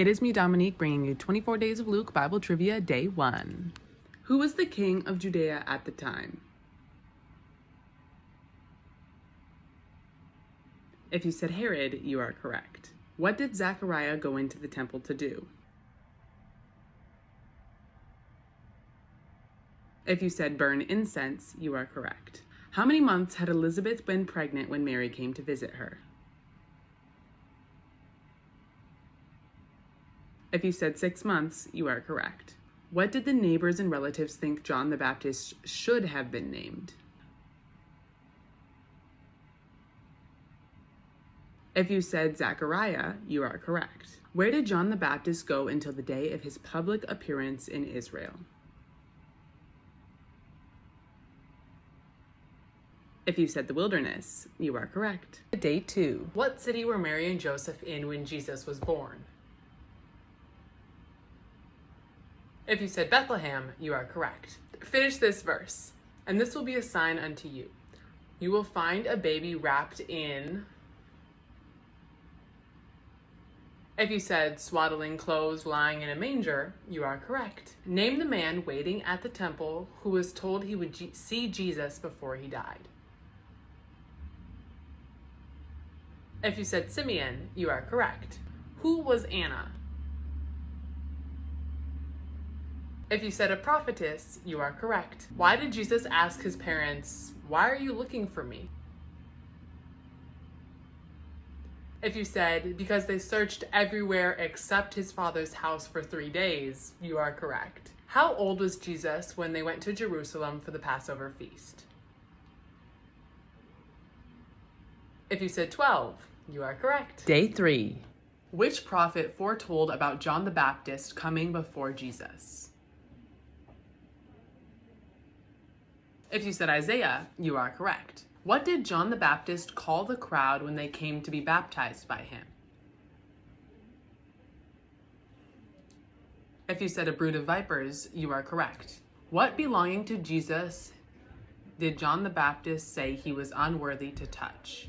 It is me, Dominique, bringing you 24 Days of Luke Bible Trivia, Day 1. Who was the king of Judea at the time? If you said Herod, you are correct. What did Zechariah go into the temple to do? If you said burn incense, you are correct. How many months had Elizabeth been pregnant when Mary came to visit her? If you said 6 months, you are correct. What did the neighbors and relatives think John the Baptist should have been named? If you said Zechariah, you are correct. Where did John the Baptist go until the day of his public appearance in Israel? If you said the wilderness, you are correct. Day 2. What city were Mary and Joseph in when Jesus was born? If you said Bethlehem, you are correct. Finish this verse, and this will be a sign unto you. You will find a baby wrapped in... If you said swaddling clothes lying in a manger, you are correct. Name the man waiting at the temple who was told he would see Jesus before he died. If you said Simeon, you are correct. Who was Anna? If you said a prophetess, you are correct. Why did Jesus ask his parents, "Why are you looking for me?" If you said, because they searched everywhere except his father's house for 3 days, you are correct. How old was Jesus when they went to Jerusalem for the Passover feast? If you said 12, you are correct. Day 3. Which prophet foretold about John the Baptist coming before Jesus? If you said Isaiah, you are correct. What did John the Baptist call the crowd when they came to be baptized by him? If you said a brood of vipers, you are correct. What belonging to Jesus did John the Baptist say he was unworthy to touch?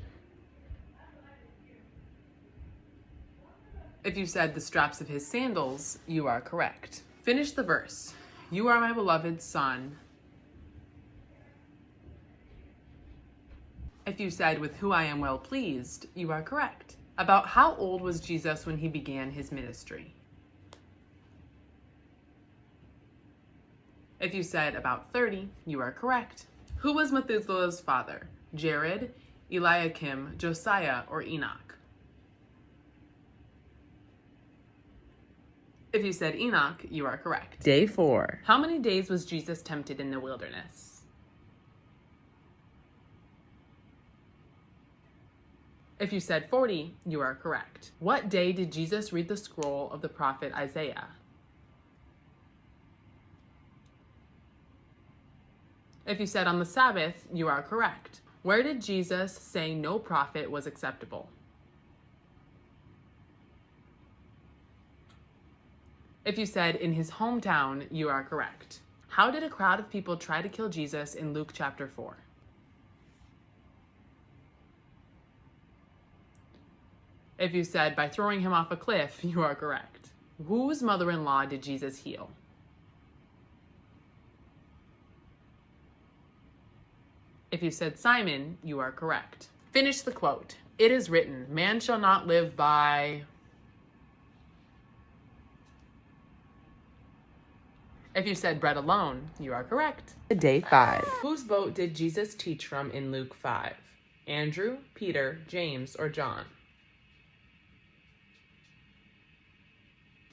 If you said the straps of his sandals, you are correct. Finish the verse. You are my beloved son. If you said, with who I am well pleased, you are correct. About how old was Jesus when he began his ministry? If you said about 30, you are correct. Who was Methuselah's father? Jared, Eliakim, Josiah, or Enoch? If you said Enoch, you are correct. Day 4. How many days was Jesus tempted in the wilderness? If you said 40, you are correct. What day did Jesus read the scroll of the prophet Isaiah? If you said on the Sabbath, you are correct. Where did Jesus say no prophet was acceptable? If you said in his hometown, you are correct. How did a crowd of people try to kill Jesus in Luke chapter 4? If you said by throwing him off a cliff, you are correct. Whose mother-in-law did Jesus heal? If you said Simon, you are correct. Finish the quote. It is written, man shall not live by... If you said bread alone, you are correct. Day 5. Whose boat did Jesus teach from in Luke 5? Andrew, Peter, James, or John?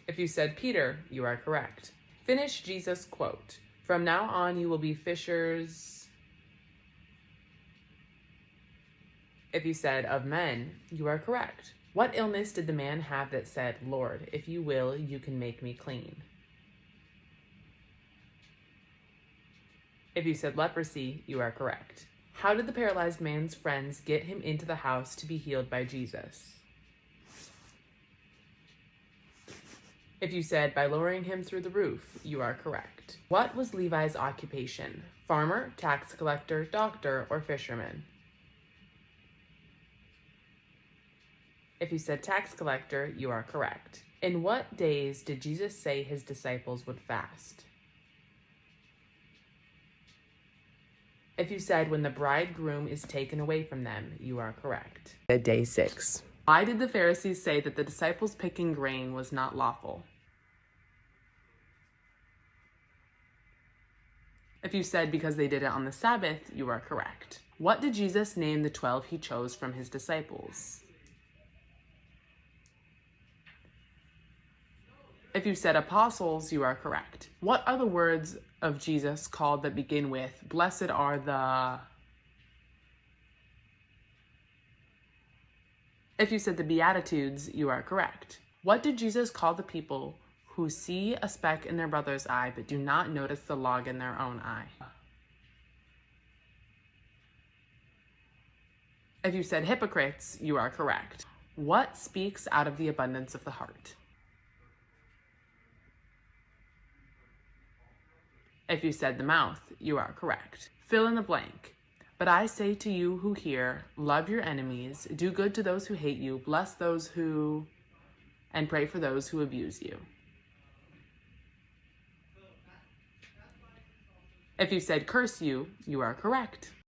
If you said Peter, you are correct. Finish Jesus' quote. From now on, you will be fishers. If you said of men, you are correct. What illness did the man have that said, Lord, if you will, you can make me clean? If you said leprosy, you are correct. How did the paralyzed man's friends get him into the house to be healed by Jesus? If you said by lowering him through the roof, you are correct. What was Levi's occupation? Farmer, tax collector, doctor, or fisherman? If you said tax collector, you are correct. In what days did Jesus say his disciples would fast? If you said when the bridegroom is taken away from them, you are correct. Day 6. Why did the Pharisees say that the disciples picking grain was not lawful? If you said because they did it on the Sabbath, you are correct. What did Jesus name the 12 he chose from his disciples? If you said apostles, you are correct. What are the words of Jesus called that begin with, blessed are the... If you said the Beatitudes, you are correct. What did Jesus call the people who see a speck in their brother's eye but do not notice the log in their own eye? If you said hypocrites, you are correct. What speaks out of the abundance of the heart? If you said the mouth, you are correct. Fill in the blank. But I say to you who hear, love your enemies, do good to those who hate you, bless those who... and pray for those who abuse you. If you said curse you, you are correct.